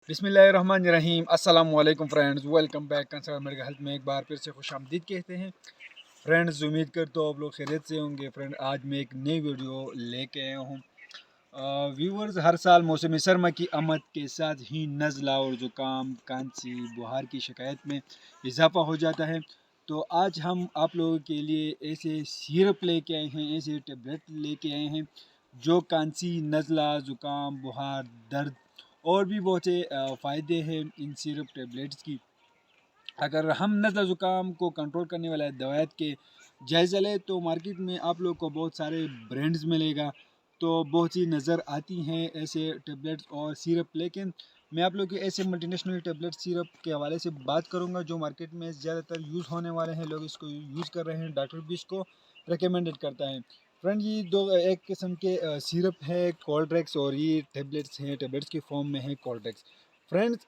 बिस्मिल्लाहिर्रहमानिर्रहीम। अस्सलाम वालेकुम friends, welcome back concern medical health में एक बार फिर से खुश आमदीद कहते हैं। फ्रेंड्स, उम्मीद करता हूँ आप लोग खैरियत से होंगे। फ्रेंड, आज मैं एक नई वीडियो लेके आया हूँ। व्यूवर्स, हर साल मौसम सरमा की आमद के साथ ही नज़ला और ज़ुकाम, खांसी, बुखार की शिकायत में इजाफा हो जाता है। तो आज हम आप लोगों के लिए ऐसे सिरप लेके आए हैं, ऐसे टेबलेट लेके आए हैं जो खांसी, नज़ला, ज़ुकाम, बुखार, दर्द और भी बहुत से फ़ायदे हैं इन सिरप टेबलेट्स की। अगर हम नज़ला ज़ुकाम को कंट्रोल करने वाले दवाइयात के जायज़ा लें तो मार्केट में आप लोग को बहुत सारे ब्रांड्स मिलेगा, तो बहुत सी नज़र आती हैं ऐसे टेबलेट्स और सिरप। लेकिन मैं आप लोग के ऐसे मल्टीनेशनल टेबलेट सिरप के हवाले से बात करूंगा जो मार्केट में ज़्यादातर यूज़ होने वाले हैं, लोग इसको यूज़ कर रहे हैं, डॉक्टर भी इसको रिकमेंडेड करता है। फ्रेंड, ये दो एक किस्म के सिरप है कोल्ड्रेक्स, और ये टेबलेट्स हैं, टेबलेट्स की फॉर्म में है कोल्ड्रेक्स। फ्रेंड्स,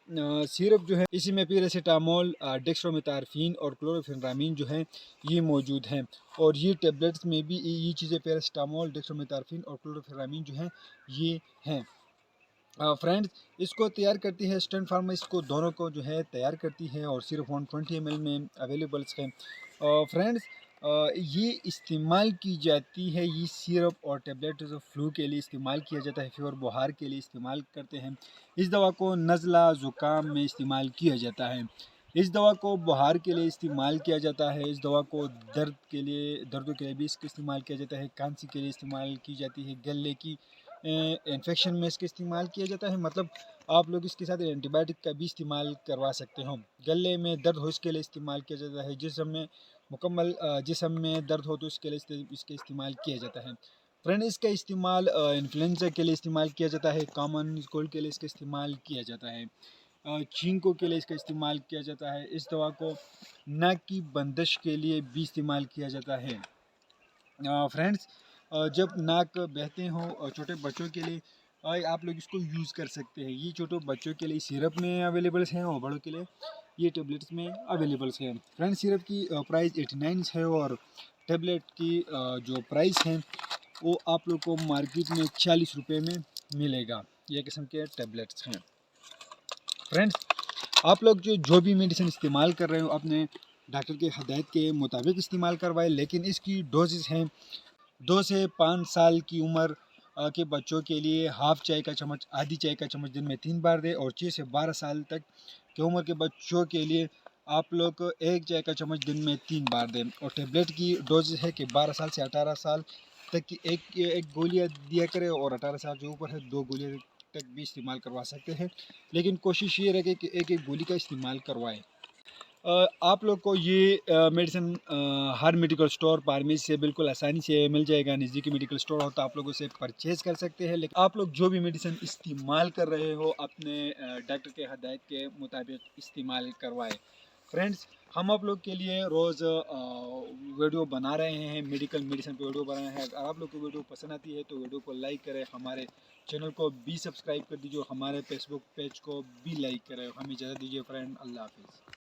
सिरप जो है इसी में पैरासीटामोल, डेक्स्ट्रोमेथार्फिन और क्लोरोफेनारामीन जो है ये मौजूद हैं। और ये टेबलेट्स में भी ये चीज़ें पैरासीटामोल, डेक्स्ट्रोमेथार्फिन और क्लोरोफेनारामीन जो हैं ये हैं। फ्रेंड्स, इसको तैयार करती है स्टैंड फार्मा, इसको दोनों को जो है तैयार करती है और सिर्फ 120 ml में अवेलेबल्स है। फ्रेंड्स, ये इस्तेमाल की जाती है, ये सिरप और टेबलेट जो फ्लू के लिए इस्तेमाल किया जाता है, फीवर बुखार के लिए इस्तेमाल करते हैं। इस दवा को नज़ला ज़ुकाम में इस्तेमाल किया जाता है, इस दवा को बुखार के लिए इस्तेमाल किया जाता है, इस दवा को दर्दों के लिए भी इसका इस्तेमाल किया जाता है, खांसी के लिए इस्तेमाल की जाती है, गले की इन्फेक्शन में इसका इस्तेमाल किया जाता है। मतलब आप लोग इसके साथ एंटीबायोटिक का भी इस्तेमाल करवा सकते हो। गले में दर्द हो इसके लिए इस्तेमाल किया जाता है, जिसम में दर्द हो तो इसके लिए इसका इस्तेमाल किया जाता है। फ्रेंड, इसका इस्तेमाल इन्फ्लुएंजा के लिए इस्तेमाल किया जाता है, कॉमन कोल्ड के लिए इसका इस्तेमाल किया जाता है, छींकों के लिए इसका इस्तेमाल किया जाता है। इस दवा को नाक की बंदिश के लिए भी इस्तेमाल किया जाता है। फ्रेंड्स, जब नाक बहते हों छोटे बच्चों के लिए आप लोग इसको यूज़ कर सकते हैं। ये छोटे बच्चों के लिए सिरप में अवेलेबल्स हैं और बड़ों के लिए ये टेबलेट्स में अवेलेबल्स हैं। फ्रेंड्स, सिरप की प्राइस 89 है और टेबलेट की जो प्राइस है वो आप लोग को मार्केट में 40 रुपये में मिलेगा। ये किस्म के टेबलेट्स हैं। फ्रेंड्स, आप लोग जो भी मेडिसिन इस्तेमाल कर रहे हो अपने डॉक्टर के हदायत के मुताबिक इस्तेमाल करवाएं, लेकिन इसकी डोजेस हैं 2 से 5 साल की उम्र के बच्चों के लिए हाफ चाय का चम्मच, आधी चाय का चम्मच दिन में 3 बार दें, और 6 से 12 साल तक की उम्र के बच्चों के लिए आप लोग 1 चाय का चम्मच दिन में 3 बार दें। और टेबलेट की डोज है कि 12 साल से 18 साल तक की एक गोलियां दिया करें, और 18 साल जो ऊपर है 2 गोलियां तक भी इस्तेमाल करवा सकते हैं, लेकिन कोशिश ये रखें कि एक एक गोली का इस्तेमाल करवाएं। आप लोग को ये मेडिसिन हर मेडिकल स्टोर, फार्मेसी से बिल्कुल आसानी से मिल जाएगा। नज़दीकी मेडिकल स्टोर हो तो आप लोग उसे परचेज़ कर सकते हैं। लेकिन आप लोग जो भी मेडिसिन इस्तेमाल कर रहे हो अपने डॉक्टर के हदायत के मुताबिक इस्तेमाल करवाएं। फ्रेंड्स, हम आप लोग के लिए रोज़ वीडियो बना रहे हैं, मेडिकल मेडिसिन पे वीडियो बना रहे हैं। अगर आप लोग को वीडियो पसंद आती है तो वीडियो को लाइक करें, हमारे चैनल को भी सब्सक्राइब कर दीजिए, हमारे फेसबुक पेज को भी लाइक करें। हमें इजाज़त दीजिए फ्रेंड, अल्लाह हाफिज़।